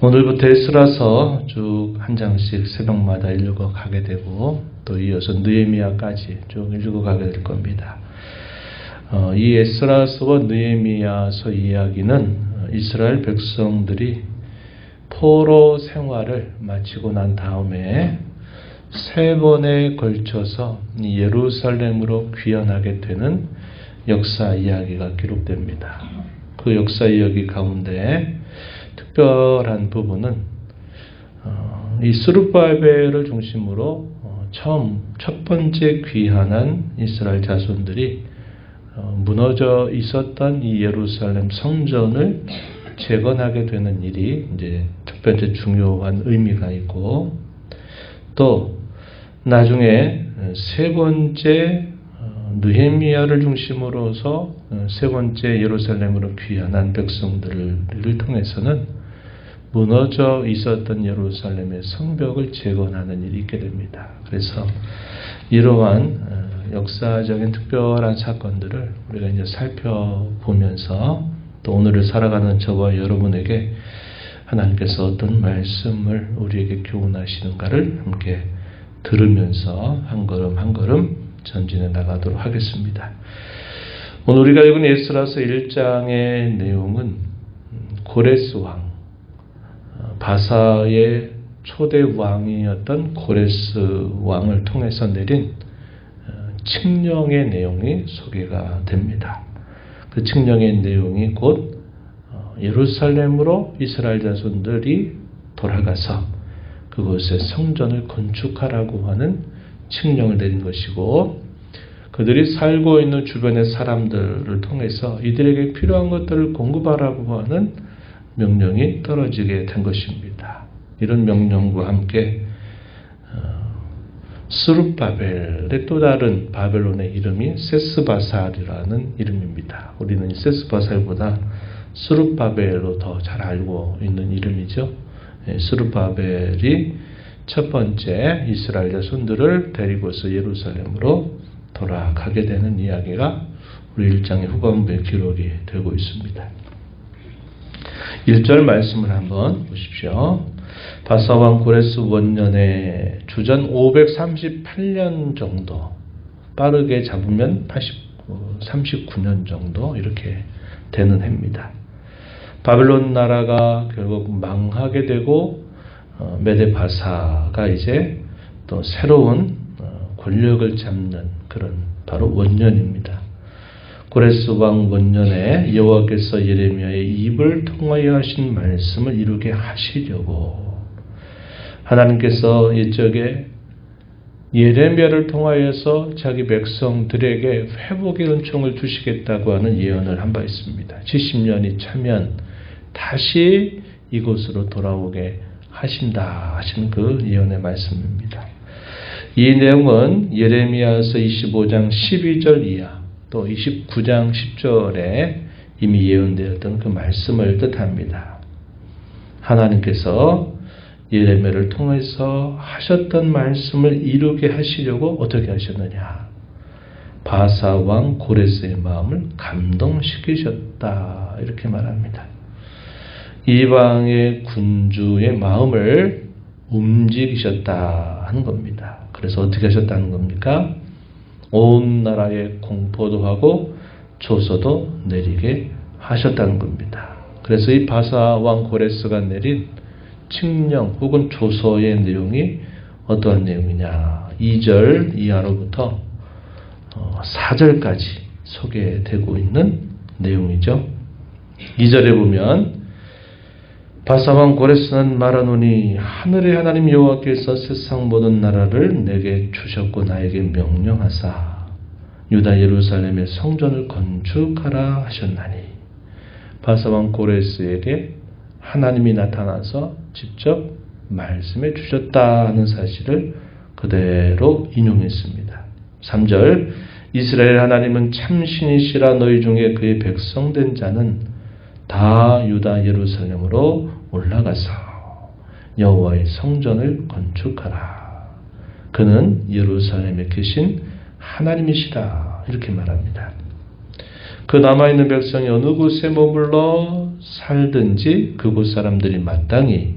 오늘부터 에스라서 쭉 한 장씩 새벽마다 읽어가게 되고 또 이어서 느헤미야까지 쭉 읽어가게 될 겁니다. 이 에스라서와 느헤미야서 이야기는 이스라엘 백성들이 포로 생활을 마치고 난 다음에 세 번에 걸쳐서 예루살렘으로 귀환하게 되는 역사 이야기가 기록됩니다. 그 역사 이야기 가운데 특별한 부분은 이 스룹바벨을 중심으로 첫 번째 귀환한 이스라엘 자손들이 무너져 있었던 이 예루살렘 성전을 재건하게 되는 일이 이제 첫 번째 중요한 의미가 있고, 또 나중에 세 번째 느헤미야를 중심으로서 세 번째 예루살렘으로 귀환한 백성들을 통해서는 무너져 있었던 예루살렘의 성벽을 재건하는 일이 있게 됩니다. 그래서 이러한 역사적인 특별한 사건들을 우리가 이제 살펴보면서 또 오늘을 살아가는 저와 여러분에게 하나님께서 어떤 말씀을 우리에게 교훈하시는가를 함께 들으면서 한 걸음 한 걸음 전진해 나가도록 하겠습니다. 오늘 우리가 읽은 에스라서 1장의 내용은 고레스 왕, 바사의 초대 왕이었던 고레스 왕을 통해서 내린 칙령의 내용이 소개가 됩니다. 그 칙령의 내용이 곧 예루살렘으로 이스라엘 자손들이 돌아가서 그곳에 성전을 건축하라고 하는 칙령을 내린 것이고, 그들이 살고 있는 주변의 사람들을 통해서 이들에게 필요한 것들을 공급하라고 하는 명령이 떨어지게 된 것입니다. 이런 명령과 함께 스룹바벨의 또 다른 바벨론의 이름이 세스바살이라는 이름입니다. 우리는 세스바살보다 스룹바벨로 더 잘 알고 있는 이름이죠. 스룹바벨이 첫 번째 이스라엘 자손들을 데리고서 예루살렘으로 돌아가게 되는 이야기가 우리 1장의 후반부에 기록이 되고 있습니다. 1절 말씀을 한번 보십시오. 바사왕 고레스 원년에 주전 538년 정도, 빠르게 잡으면 39년 정도 이렇게 되는 해입니다. 바벨론 나라가 결국 망하게 되고 메데바사가 이제 또 새로운 권력을 잡는 그런 바로 원년입니다. 고레스 왕 원년에 여호와께서 예레미야의 입을 통하여 하신 말씀을 이루게 하시려고 하나님께서 옛적에 예레미야를 통하여서 자기 백성들에게 회복의 은총을 주시겠다고 하는 예언을 한 바 있습니다. 70년이 차면 다시 이곳으로 돌아오게 하신다 하신 그 예언의 말씀입니다. 이 내용은 예레미야서 25장 12절 이하 또 29장 10절에 이미 예언되었던 그 말씀을 뜻합니다. 하나님께서 예레미야를 통해서 하셨던 말씀을 이루게 하시려고 어떻게 하셨느냐? 바사 왕 고레스의 마음을 감동시키셨다 이렇게 말합니다. 이방의 군주의 마음을 움직이셨다 하는 겁니다. 그래서 어떻게 하셨다는 겁니까? 온 나라에 공포도 하고 조서도 내리게 하셨다는 겁니다. 그래서 이 바사 왕 고레스가 내린 칙령 혹은 조서의 내용이 어떠한 내용이냐? 2절 이하로부터 4절까지 소개되고 있는 내용이죠. 2절에 보면 바사왕 고레스는 말하노니 하늘의 하나님 여호와께서 세상 모든 나라를 내게 주셨고 나에게 명령하사 유다 예루살렘의 성전을 건축하라 하셨나니, 바사왕 고레스에게 하나님이 나타나서 직접 말씀해 주셨다 하는 사실을 그대로 인용했습니다. 3절 이스라엘 하나님은 참신이시라 너희 중에 그의 백성된 자는 다 유다 예루살렘으로 올라가서 여호와의 성전을 건축하라. 그는 예루살렘에 계신 하나님이시라 이렇게 말합니다. 그 남아있는 백성이 어느 곳에 머물러 살든지 그곳 사람들이 마땅히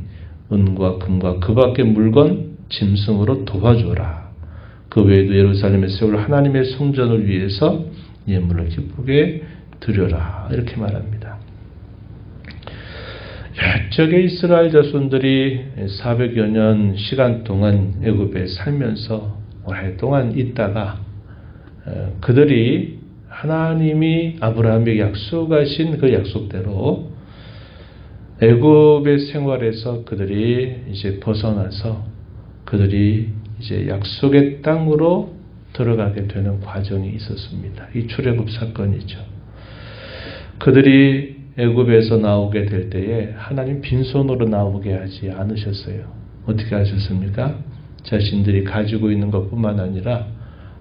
은과 금과 그 밖의 물건 짐승으로 도와줘라. 그 외에도 예루살렘에 세울 하나님의 성전을 위해서 예물을 기쁘게 드려라. 이렇게 말합니다. 옛적의 이스라엘 자손들이 400여 년 시간 동안 애굽에 살면서 오랫동안 있다가 그들이 하나님이 아브라함에게 약속하신 그 약속대로 애굽의 생활에서 그들이 이제 벗어나서 그들이 이제 약속의 땅으로 들어가게 되는 과정이 있었습니다. 이 출애굽 사건이죠. 그들이 애굽에서 나오게 될 때에 하나님 빈손으로 나오게 하지 않으셨어요. 어떻게 하셨습니까? 자신들이 가지고 있는 것뿐만 아니라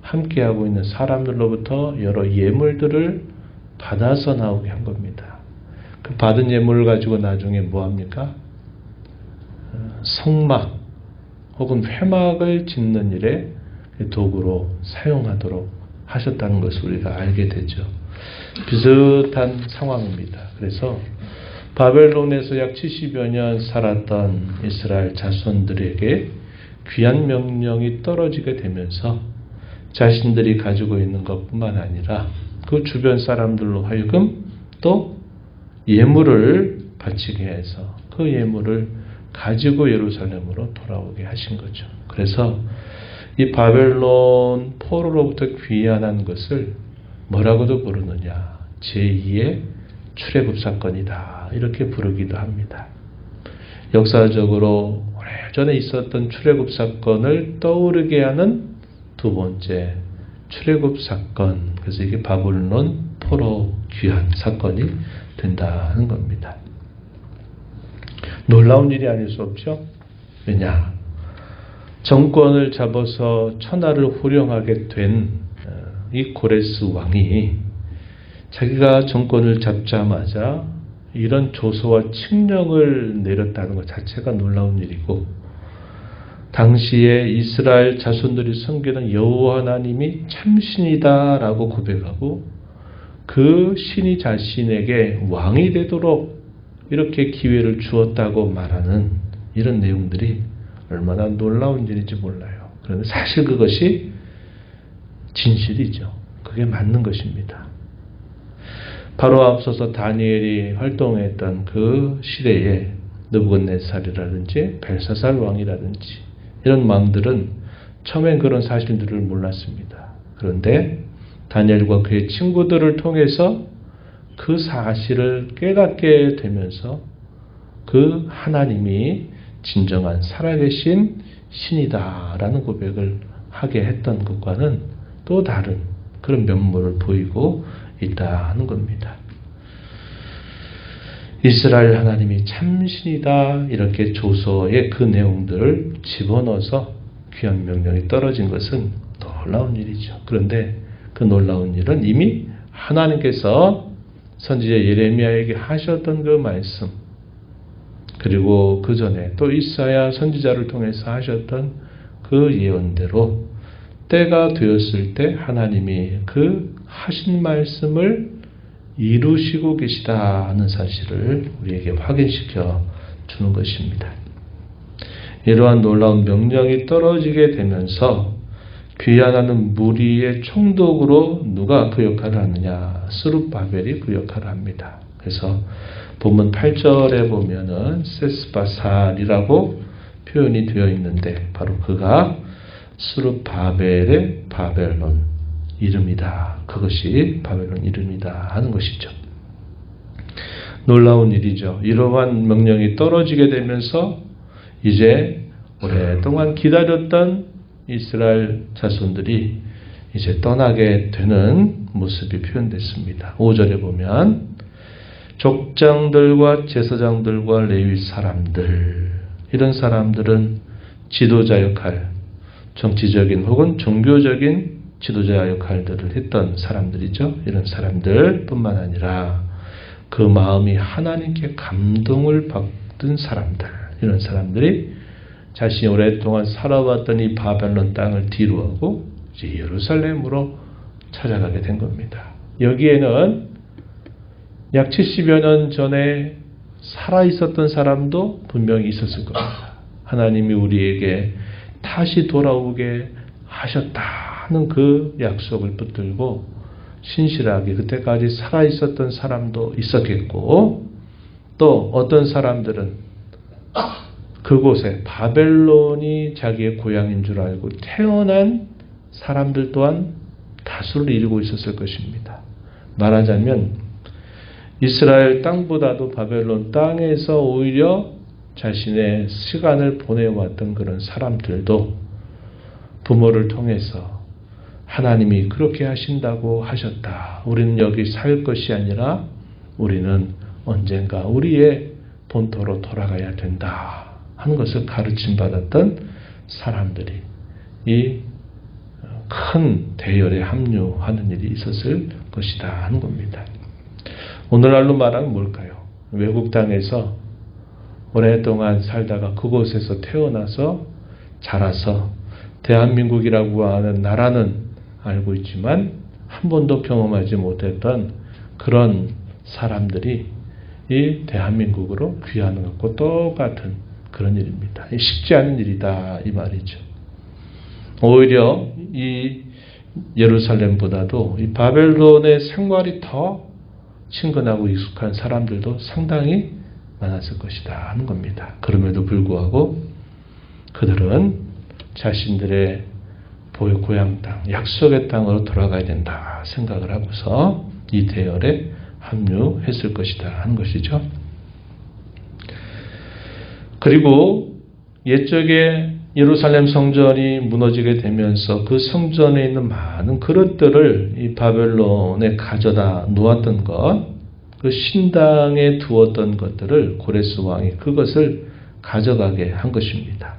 함께하고 있는 사람들로부터 여러 예물들을 받아서 나오게 한 겁니다. 그 받은 예물을 가지고 나중에 뭐합니까? 성막 혹은 회막을 짓는 일에 도구로 사용하도록 하셨다는 것을 우리가 알게 되죠. 비슷한 상황입니다. 그래서 바벨론에서 약 70여 년 살았던 이스라엘 자손들에게 귀한 명령이 떨어지게 되면서 자신들이 가지고 있는 것뿐만 아니라 그 주변 사람들로 하여금 또 예물을 바치게 해서 그 예물을 가지고 예루살렘으로 돌아오게 하신 거죠. 그래서 이 바벨론 포로로부터 귀환한 것을 뭐라고도 부르느냐? 제2의 출애굽 사건이다. 이렇게 부르기도 합니다. 역사적으로 오래전에 있었던 출애굽 사건을 떠오르게 하는 두 번째 출애굽 사건. 그래서 이게 바벨론 포로 귀환 사건이 된다는 겁니다. 놀라운 일이 아닐 수 없죠. 왜냐? 정권을 잡아서 천하를 호령하게 된 이 고레스 왕이 자기가 정권을 잡자마자 이런 조서와 칙령을 내렸다는 것 자체가 놀라운 일이고, 당시에 이스라엘 자손들이 섬기는 여호와 하나님이 참신이다라고 고백하고 그 신이 자신에게 왕이 되도록 이렇게 기회를 주었다고 말하는 이런 내용들이 얼마나 놀라운 일인지 몰라요. 그런데 사실 그것이 진실이죠. 그게 맞는 것입니다. 바로 앞서서 다니엘이 활동했던 그 시대에 느부갓네살이라든지 벨사살 왕이라든지 이런 왕들은 처음엔 그런 사실들을 몰랐습니다. 그런데 다니엘과 그의 친구들을 통해서 그 사실을 깨닫게 되면서 그 하나님이 진정한 살아계신 신이다라는 고백을 하게 했던 것과는 또 다른 그런 면모를 보이고 있다는 겁니다. 이스라엘 하나님이 참신이다 이렇게 조서의 그 내용들을 집어넣어서 귀한 명령이 떨어진 것은 놀라운 일이죠. 그런데 그 놀라운 일은 이미 하나님께서 선지자 예레미야에게 하셨던 그 말씀, 그리고 그 전에 또 이사야 선지자를 통해서 하셨던 그 예언대로 때가 되었을 때 하나님이 그 하신 말씀을 이루시고 계시다 하는 사실을 우리에게 확인시켜 주는 것입니다. 이러한 놀라운 명령이 떨어지게 되면서 귀환하는 무리의 총독으로 누가 그 역할을 하느냐? 스룹바벨이 그 역할을 합니다. 그래서 본문 8절에 보면은 세스바살이라고 표현이 되어 있는데 바로 그가 스룹바벨의 바벨론 이름이다. 그것이 바벨론 이름이다 하는 것이죠. 놀라운 일이죠. 이러한 명령이 떨어지게 되면서 이제 오랫동안 기다렸던 이스라엘 자손들이 이제 떠나게 되는 모습이 표현됐습니다. 5절에 보면 족장들과 제사장들과 레위 사람들, 이런 사람들은 지도자 역할, 정치적인 혹은 종교적인 지도자 역할들을 했던 사람들이죠. 이런 사람들 뿐만 아니라 그 마음이 하나님께 감동을 받은 사람들, 이런 사람들이 자신이 오랫동안 살아왔던 이 바벨론 땅을 뒤로하고 이제 예루살렘으로 찾아가게 된 겁니다. 여기에는 약 70여 년 전에 살아있었던 사람도 분명히 있었을 겁니다. 하나님이 우리에게 다시 돌아오게 하셨다는 그 약속을 붙들고 신실하게 그때까지 살아있었던 사람도 있었겠고, 또 어떤 사람들은 그곳에 바벨론이 자기의 고향인 줄 알고 태어난 사람들 또한 다수를 이루고 있었을 것입니다. 말하자면 이스라엘 땅보다도 바벨론 땅에서 오히려 자신의 시간을 보내왔던 그런 사람들도 부모를 통해서 하나님이 그렇게 하신다고 하셨다. 우리는 여기 살 것이 아니라 우리는 언젠가 우리의 본토로 돌아가야 된다 하는 것을 가르침 받았던 사람들이 이 큰 대열에 합류하는 일이 있었을 것이다 하는 겁니다. 오늘날로 말하면 뭘까요? 외국 땅에서 오랫동안 살다가 그곳에서 태어나서 자라서 대한민국이라고 하는 나라는 알고 있지만 한 번도 경험하지 못했던 그런 사람들이 이 대한민국으로 귀하는 것과 똑같은 그런 일입니다. 쉽지 않은 일이다 이 말이죠. 오히려 이 예루살렘보다도 이 바벨론의 생활이 더 친근하고 익숙한 사람들도 상당히 많았을 것이다 하는 겁니다. 그럼에도 불구하고 그들은 자신들의 고향 땅, 약속의 땅으로 돌아가야 된다 생각을 하고서 이 대열에 합류했을 것이다 하는 것이죠. 그리고 옛적에 예루살렘 성전이 무너지게 되면서 그 성전에 있는 많은 그릇들을 이 바벨론에 가져다 놓았던 것, 그 신당에 두었던 것들을 고레스 왕이 그것을 가져가게 한 것입니다.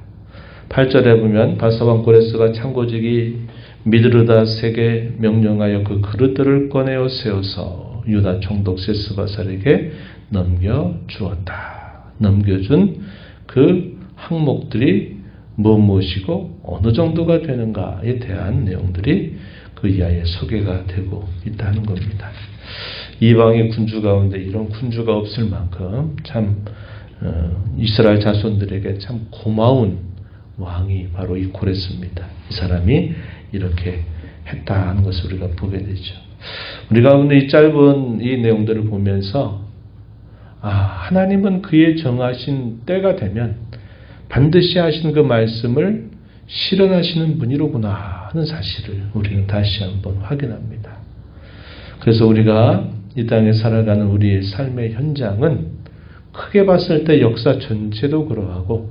8절에 보면 바사왕 고레스가 창고지기 미드르닷에게 명령하여 그 그릇들을 꺼내어 세워서 유다 총독 세스바살에게 넘겨주었다. 넘겨준 그 항목들이 무엇이고 어느 정도가 되는가에 대한 내용들이 그 이하에 소개가 되고 있다는 겁니다. 이방의 군주 가운데 이런 군주가 없을 만큼 참 이스라엘 자손들에게 참 고마운 왕이 바로 이 고레스입니다. 이 사람이 이렇게 했다는 것을 우리가 보게 되죠. 우리가 오늘 이 짧은 이 내용들을 보면서 하나님은 그의 정하신 때가 되면 반드시 하신 그 말씀을 실현하시는 분이로구나 하는 사실을 우리는 다시 한번 확인합니다. 그래서 우리가 이 땅에 살아가는 우리의 삶의 현장은 크게 봤을 때 역사 전체도 그러하고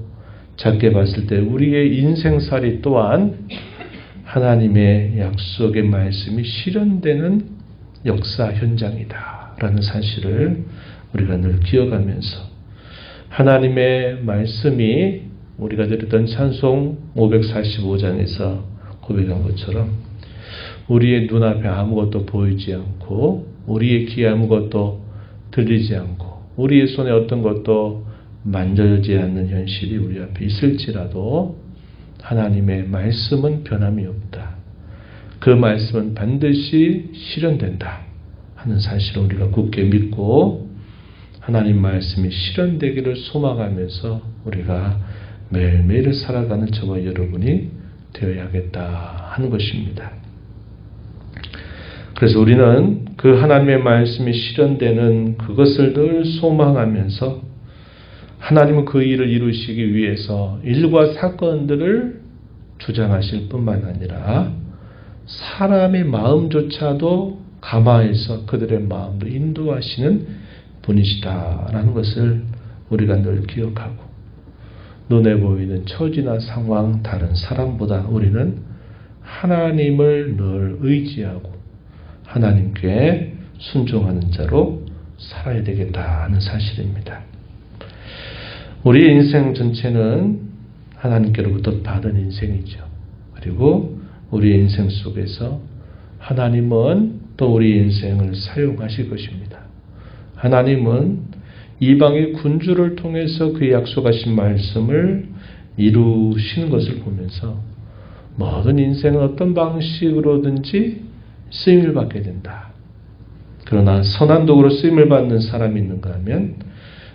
작게 봤을 때 우리의 인생살이 또한 하나님의 약속의 말씀이 실현되는 역사 현장이다 라는 사실을 우리가 늘 기억하면서 하나님의 말씀이 우리가 들었던 찬송 545장에서 고백한 것처럼 우리의 눈앞에 아무것도 보이지 않고 우리의 귀에 아무것도 들리지 않고 우리의 손에 어떤 것도 만져지지 않는 현실이 우리 앞에 있을지라도 하나님의 말씀은 변함이 없다. 그 말씀은 반드시 실현된다 하는 사실을 우리가 굳게 믿고 하나님 말씀이 실현되기를 소망하면서 우리가 매일매일 살아가는 저와 여러분이 되어야겠다 하는 것입니다. 그래서 우리는 그 하나님의 말씀이 실현되는 그것을 늘 소망하면서 하나님은 그 일을 이루시기 위해서 일과 사건들을 주장하실 뿐만 아니라 사람의 마음조차도 감화해서 그들의 마음도 인도하시는 분이시다라는 것을 우리가 늘 기억하고 눈에 보이는 처지나 상황, 다른 사람보다 우리는 하나님을 늘 의지하고 하나님께 순종하는 자로 살아야 되겠다 하는 사실입니다. 우리의 인생 전체는 하나님께로부터 받은 인생이죠. 그리고 우리의 인생 속에서 하나님은 또 우리 인생을 사용하실 것입니다. 하나님은 이방의 군주를 통해서 그 약속하신 말씀을 이루시는 것을 보면서 모든 인생은 어떤 방식으로든지 쓰임을 받게 된다. 그 그러나 선한 도구로 쓰임을 받는 사람이 있는가 하면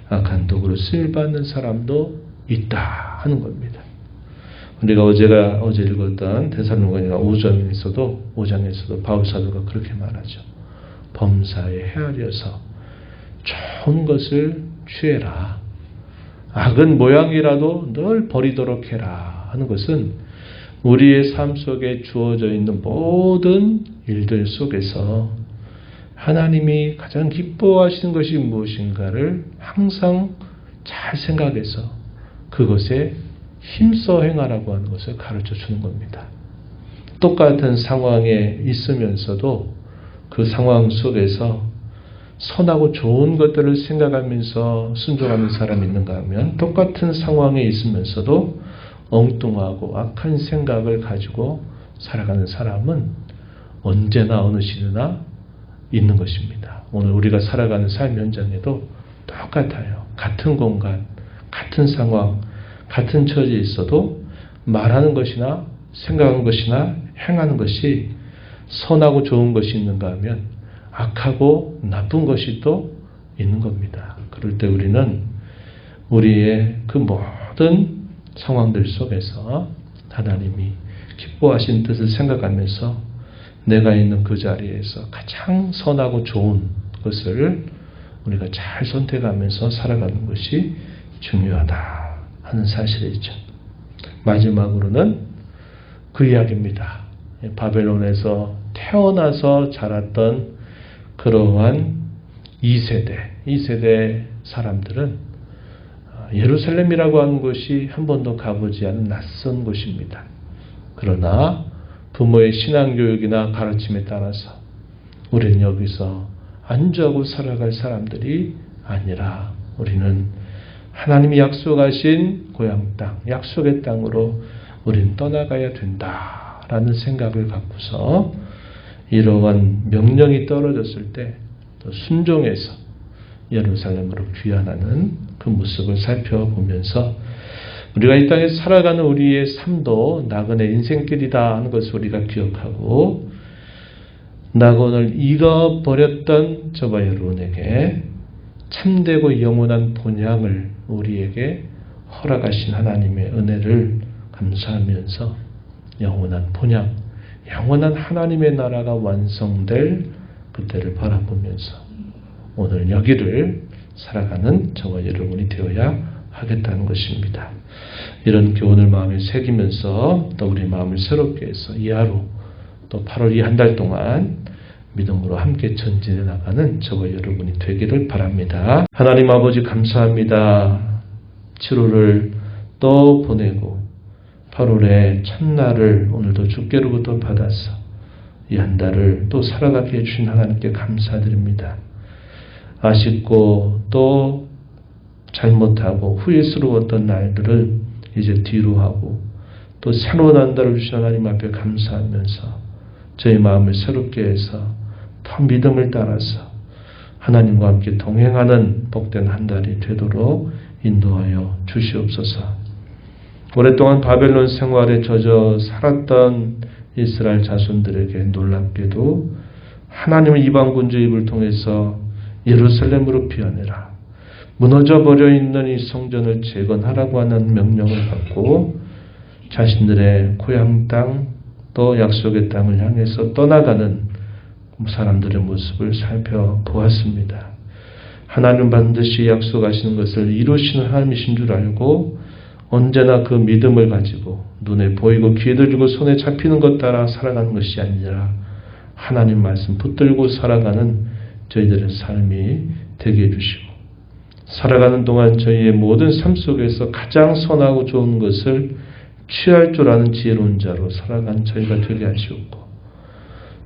악한 도구로 쓰임을 받는 사람도 있다 하는 겁니다. 우리가 어제 읽었던 데살로니가 5장에서도 바울 사도가 그렇게 말하죠. 범사에 헤아려서 좋은 것을 취해라. 악은 모양이라도 늘 버리도록 해라 하는 것은 우리의 삶 속에 주어져 있는 모든 일들 속에서 하나님이 가장 기뻐하시는 것이 무엇인가를 항상 잘 생각해서 그것에 힘써 행하라고 하는 것을 가르쳐 주는 겁니다. 똑같은 상황에 있으면서도 그 상황 속에서 선하고 좋은 것들을 생각하면서 순종하는 사람이 있는가 하면 똑같은 상황에 있으면서도 엉뚱하고 악한 생각을 가지고 살아가는 사람은 언제나 어느 시대나 있는 것입니다. 오늘 우리가 살아가는 삶 현장에도 똑같아요. 같은 공간, 같은 상황, 같은 처지에 있어도 말하는 것이나 생각하는 것이나 행하는 것이 선하고 좋은 것이 있는가 하면 악하고 나쁜 것이 또 있는 겁니다. 그럴 때 우리는 우리의 그 모든 상황들 속에서 하나님이 기뻐하신 뜻을 생각하면서 내가 있는 그 자리에서 가장 선하고 좋은 것을 우리가 잘 선택하면서 살아가는 것이 중요하다 하는 사실이죠. 마지막으로는 그 이야기입니다. 바벨론에서 태어나서 자랐던 그러한 2세대 사람들은 예루살렘이라고 하는 곳이 한 번도 가보지 않은 낯선 곳입니다. 그러나 부모의 신앙교육이나 가르침에 따라서 우리는 여기서 안주하고 살아갈 사람들이 아니라 우리는 하나님이 약속하신 고향 땅, 약속의 땅으로 우리는 떠나가야 된다라는 생각을 갖고서 이러한 명령이 떨어졌을 때 또 순종해서 예루살렘으로 귀환하는 그 모습을 살펴보면서 우리가 이 땅에 살아가는 우리의 삶도 나그네 인생길이다 하는 것을 우리가 기억하고 낙원을 잃어버렸던 저와 여러분에게 참되고 영원한 본향을 우리에게 허락하신 하나님의 은혜를 감사하면서 영원한 본향, 영원한 하나님의 나라가 완성될 그때를 바라보면서 오늘 여기를 살아가는 저와 여러분이 되어야 하겠다는 것입니다. 이런 교훈을 마음에 새기면서 또 우리 마음을 새롭게 해서 이 하루 또 8월 이 한 달 동안 믿음으로 함께 전진해 나가는 저와 여러분이 되기를 바랍니다. 하나님 아버지 감사합니다. 7월을 또 보내고 8월의 첫날을 오늘도 주께로부터 받아서 이 한 달을 또 살아가게 해주신 하나님께 감사드립니다. 아쉽고 또 잘못하고 후회스러웠던 날들을 이제 뒤로 하고 또 새로운 한 달을 주신 하나님 앞에 감사하면서 저희 마음을 새롭게 해서 더 믿음을 따라서 하나님과 함께 동행하는 복된 한 달이 되도록 인도하여 주시옵소서. 오랫동안 바벨론 생활에 젖어 살았던 이스라엘 자손들에게 놀랍게도 하나님의 이방군주 입을 통해서 예루살렘으로 피어내라. 무너져 버려 있는 이 성전을 재건하라고 하는 명령을 받고 자신들의 고향 땅 또 약속의 땅을 향해서 떠나가는 사람들의 모습을 살펴보았습니다. 하나님 반드시 약속하시는 것을 이루시는 하나님이신 줄 알고 언제나 그 믿음을 가지고 눈에 보이고 귀에 들리고 손에 잡히는 것 따라 살아가는 것이 아니라 하나님 말씀 붙들고 살아가는 저희들의 삶이 되게 해주시고 살아가는 동안 저희의 모든 삶 속에서 가장 선하고 좋은 것을 취할 줄 아는 지혜로운 자로 살아가는 저희가 되게 하시옵고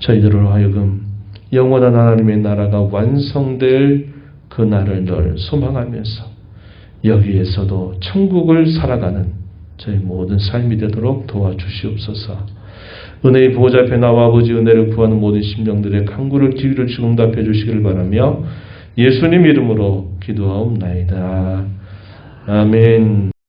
저희들로 하여금 영원한 하나님의 나라가 완성될 그 날을 늘 소망하면서 여기에서도 천국을 살아가는 저희 모든 삶이 되도록 도와주시옵소서. 은혜의 보호자 앞에 나와 아버지 은혜를 구하는 모든 심령들의 간구를 기회를 주시고 응답해 주시기를 바라며 예수님 이름으로 기도하옵나이다. 아멘.